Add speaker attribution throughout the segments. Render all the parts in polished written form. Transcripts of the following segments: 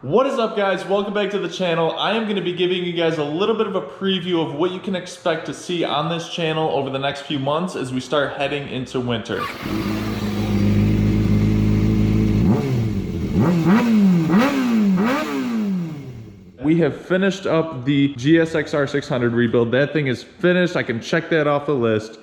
Speaker 1: What is up, guys? Welcome back to the channel. I am going to be giving you guys a little bit of a preview of what you can expect to see on this channel over the next few months as we start heading into winter. We have finished up the GSX-R 600 rebuild. That thing is finished. I can check that off the list.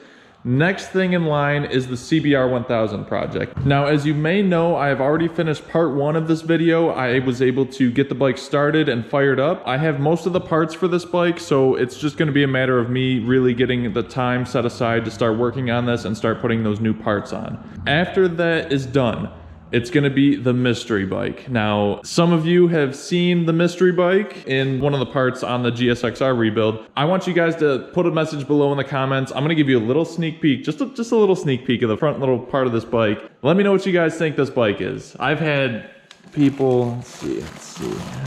Speaker 1: Next thing in line is the CBR 1000 project. Now, as you may know, I have already finished part one of this video. I was able to get the bike started and fired up. I have most of the parts for this bike, so it's just gonna be a matter of me really getting the time set aside to start working on this and start putting those new parts on. After that is done, it's gonna be the mystery bike. Now, some of you have seen the mystery bike in one of the parts on the GSX-R rebuild. I want you guys to put a message below in the comments. I'm gonna give you a little sneak peek, just a little sneak peek of the front little part of this bike. Let me know what you guys think this bike is. I've had people, let's see.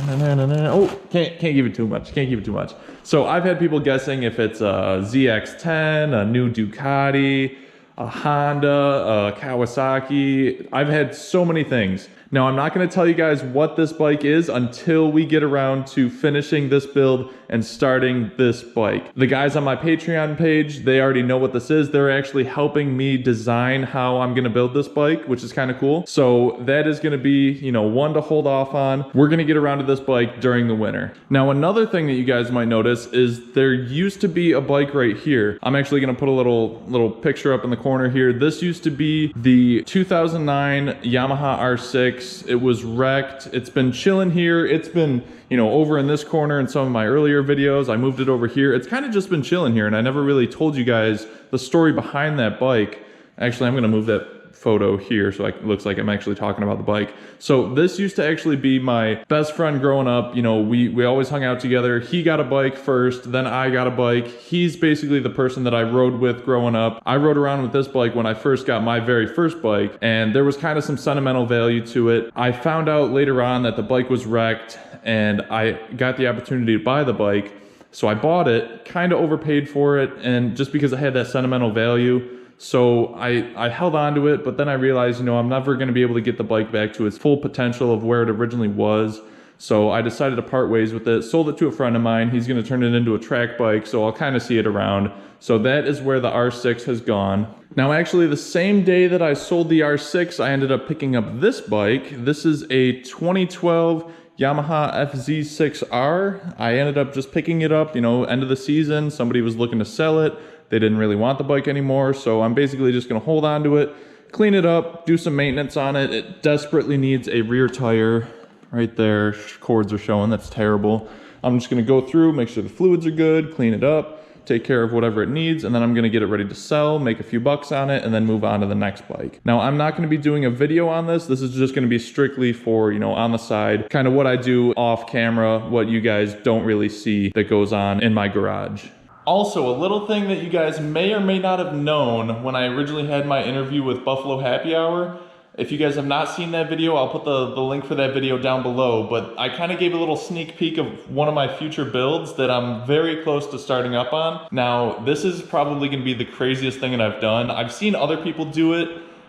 Speaker 1: Oh, can't give it too much. So I've had people guessing if it's a ZX-10, a new Ducati, a Honda, a Kawasaki. I've had so many things. Now, I'm not going to tell you guys what this bike is until we get around to finishing this build and starting this bike. The guys on my Patreon page, they already know what this is. They're actually helping me design how I'm going to build this bike, which is kind of cool. So that is going to be, you know, one to hold off on. We're going to get around to this bike during the winter. Now, another thing that you guys might notice is there used to be a bike right here. I'm actually going to put a little picture up in the corner here. This used to be the 2009 Yamaha R6. It was wrecked. It's been chilling here. It's been, you know, over in this corner in some of my earlier videos. I moved it over here. It's kind of just been chilling here, and I never really told you guys the story behind that bike. Actually, I'm going to move that photo here so it looks like I'm actually talking about the bike. So this used to actually be my best friend growing up. You know, we always hung out together. He got a bike first, then I got a bike. He's basically the person that I rode with growing up. I rode around with this bike when I first got my very first bike, and there was kind of some sentimental value to it. I found out later on that the bike was wrecked, and I got the opportunity to buy the bike. So I bought it, kind of overpaid for it, and just because I had that sentimental value. So I held on to it, but then I realized, you know, I'm never going to be able to get the bike back to its full potential of where it originally was. So I decided to part ways with it, sold it to a friend of mine. He's going to turn it into a track bike, so I'll kind of see it around. So that is where the R6 has gone. Now, actually, the same day that I sold the R6, I ended up picking up this bike. This is a 2012 Yamaha FZ6R. I ended up just picking it up, you know, end of the season. Somebody was looking to sell it. They didn't really want the bike anymore, so I'm basically just gonna hold on to it, clean it up, do some maintenance on it. It desperately needs a rear tire. Right there, cords are showing, that's terrible. I'm just gonna go through, make sure the fluids are good, clean it up, take care of whatever it needs, and then I'm gonna get it ready to sell, make a few bucks on it, and then move on to the next bike. Now, I'm not gonna be doing a video on this. This is just gonna be strictly for, you know, on the side, kind of what I do off camera, what you guys don't really see that goes on in my garage. Also, a little thing that you guys may or may not have known when I originally had my interview with Buffalo Happy Hour. If you guys have not seen that video, I'll put the link for that video down below, but I kind of gave a little sneak peek of one of my future builds that I'm very close to starting up on. Now, this is probably going to be the craziest thing that I've done. I've seen other people do it,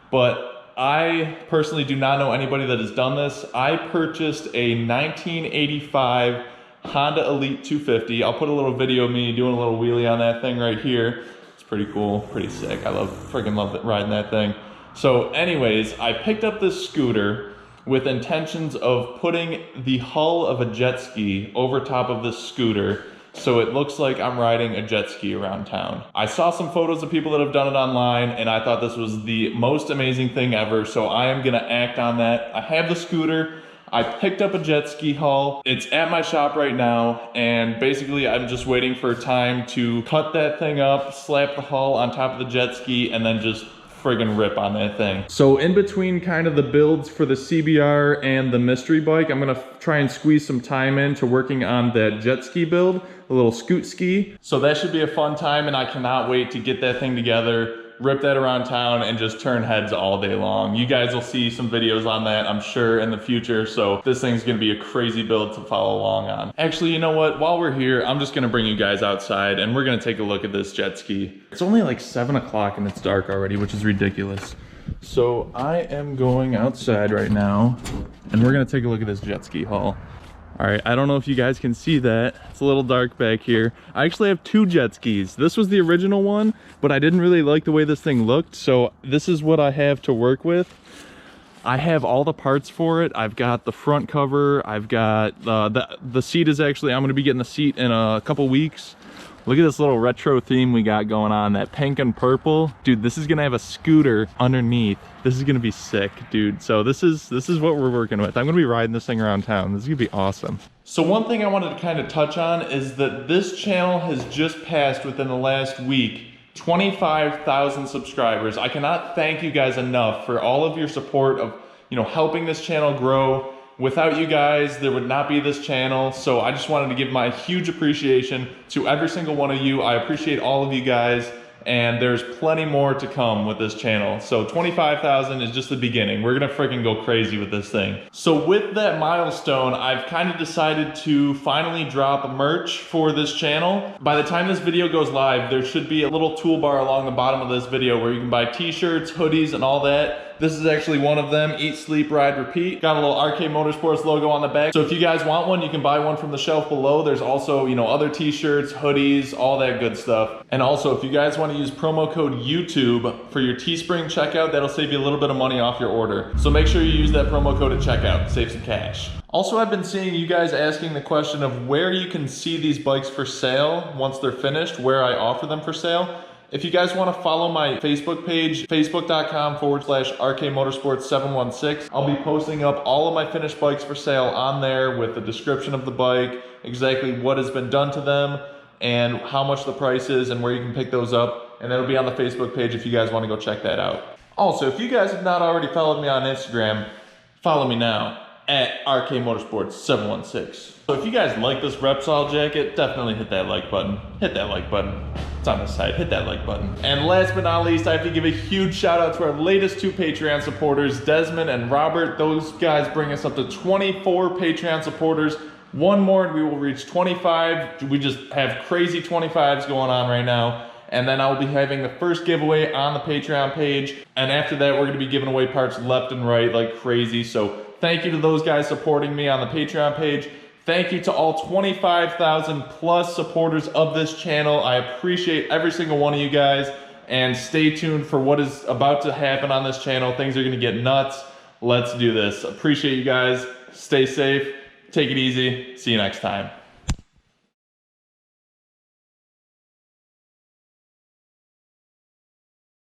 Speaker 1: but I personally do not know anybody that has done this. I purchased a 1985 Honda Elite 250. I'll put a little video of me doing a little wheelie on that thing right here. It's pretty cool, pretty sick. I freaking love riding that thing. So anyways, I picked up this scooter with intentions of putting the hull of a jet ski over top of this scooter so it looks like I'm riding a jet ski around town. I saw some photos of people that have done it online, and I thought this was the most amazing thing ever, so I am gonna act on that. I have the scooter. I picked up a jet ski hull. It's at my shop right now, and basically I'm just waiting for time to cut that thing up, slap the hull on top of the jet ski, and then just friggin' rip on that thing. So in between kind of the builds for the CBR and the mystery bike, I'm gonna try and squeeze some time into working on that jet ski build, a little scoot ski. So that should be a fun time, and I cannot wait to get that thing together, rip that around town, and just turn heads all day long. You guys will see some videos on that, I'm sure, in the future, so this thing's gonna be a crazy build to follow along on. Actually, you know what? While we're here, I'm just gonna bring you guys outside, and we're gonna take a look at this jet ski. It's only like 7 o'clock and it's dark already, which is ridiculous. So I am going outside right now and we're gonna take a look at this jet ski haul. All right, I don't know if you guys can see that. It's a little dark back here. I actually have 2 jet skis. This was the original one, but I didn't really like the way this thing looked. So this is what I have to work with. I have all the parts for it. I've got the front cover. I've got the seat is actually, I'm gonna be getting the seat in a couple weeks. Look at this little retro theme we got going on, that pink and purple. Dude, this is gonna have a scooter underneath. This is gonna be sick, dude. So this is what we're working with. I'm gonna be riding this thing around town. This is gonna be awesome. So one thing I wanted to kind of touch on is that this channel has just passed within the last week 25,000 subscribers. I cannot thank you guys enough for all of your support of, you know, helping this channel grow. Without you guys, there would not be this channel. So I just wanted to give my huge appreciation to every single one of you. I appreciate all of you guys, and there's plenty more to come with this channel. So 25,000 is just the beginning. We're gonna freaking go crazy with this thing. So with that milestone, I've kind of decided to finally drop merch for this channel. By the time this video goes live, there should be a little toolbar along the bottom of this video where you can buy t-shirts, hoodies, and all that. This is actually one of them, Eat, Sleep, Ride, Repeat. Got a little RK Motorsports logo on the back. So if you guys want one, you can buy one from the shelf below. There's also, you know, other t-shirts, hoodies, all that good stuff. And also, if you guys want to use promo code YouTube for your Teespring checkout, that'll save you a little bit of money off your order. So make sure you use that promo code at checkout, save some cash. Also, I've been seeing you guys asking the question of where you can see these bikes for sale once they're finished, where I offer them for sale. If you guys want to follow my Facebook page, facebook.com/RK Motorsports 716, I'll be posting up all of my finished bikes for sale on there with the description of the bike, exactly what has been done to them, and how much the price is and where you can pick those up. And that'll be on the Facebook page if you guys want to go check that out. Also, if you guys have not already followed me on Instagram, follow me now at RK Motorsports 716. So if you guys like this Repsol jacket, definitely hit that like button. Hit that like button. It's on the side, hit that like button. And last but not least, I have to give a huge shout out to our latest 2 Patreon supporters, Desmond and Robert. Those guys bring us up to 24 Patreon supporters. One more and we will reach 25. We just have crazy 25s going on right now. And then I'll be having the first giveaway on the Patreon page. And after that, we're gonna be giving away parts left and right like crazy. So thank you to those guys supporting me on the Patreon page. Thank you to all 25,000 plus supporters of this channel. I appreciate every single one of you guys, and stay tuned for what is about to happen on this channel. Things are gonna get nuts. Let's do this. Appreciate you guys. Stay safe. Take it easy. See you next time.